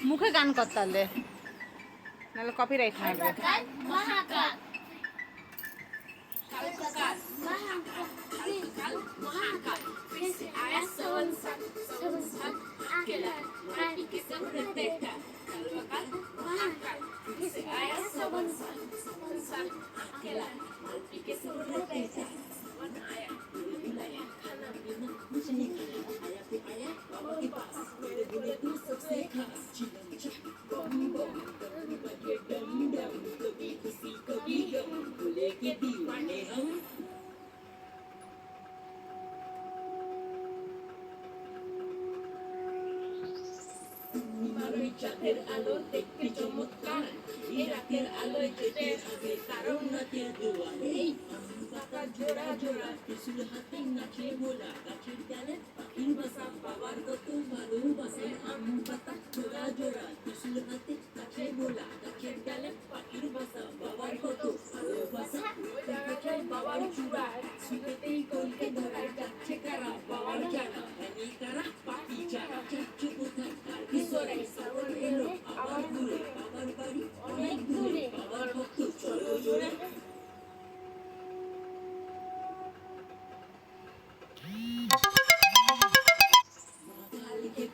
মুখে গান করতে হলে নাহলে কপিরাইট মারবে। চাঁদের আলো দেখতে চমৎকার, রাতের আলোয় কেটে আসে কারণ রাতের দুয়ারে। পাতা জোড়া জোড়া ত্রিশূল হাতে নাচে ভোলা, গাছের ডালে পাখির বাসা পাওয়ার কত ভালোবাসে। আম পাতা জোড়া জোড়া ত্রিশূল হাতে নাচে ভোলা, গাছের ডালে পাখির বাসা পাওয়ার কত ভালোবাসা। বাবার চূড়ায় শুনেতেই কলকে ধরায় যাচ্ছে কারা বাবার যারা, কারা পাখি যারা যাচ্ছে কোথায় তার ভিতরে। শ্রাবণ এলো আবার ঘুরে, বাবার বাড়ি অনেক দূরে, বাবার ভক্ত চলো জোরে।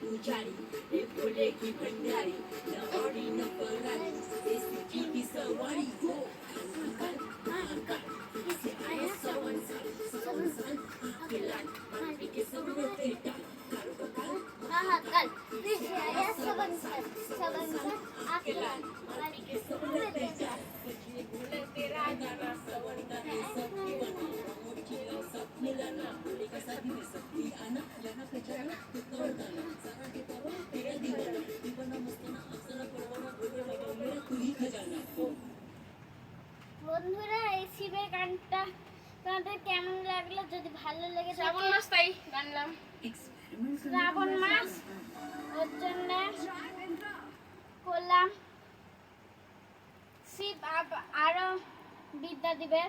पुजारी बोले की भंडारी न औरी न पगारी, देसी की सवारी हो से आया सवन साल आके लाल माटी के सब बेटा कारो काल महाकाल से आया सवन साल आके लाल माटी के सब बेटा। ये बोले तेरा गाना सवन का सब दीवाना, मोटी लो सब मिलाना, बोले का साथ में सबकी आना, यहाँ पे जाना तो तोड़ गाना सारा के तोड़ तेरा दीवाना, दीवाना मस्ताना अफसरा परवाना बोले बाबा मेरा तू ही खजाना। বন্ধুরা এই শিবের গানটা তোমাদের কেমন লাগলো? যদি ভালো লেগে শ্রাবণ থাকে মাস তাই গানলাম। শ্রাবণ মাস ওর জন্য করলাম। শিব আরো বিদ্যা দিবে।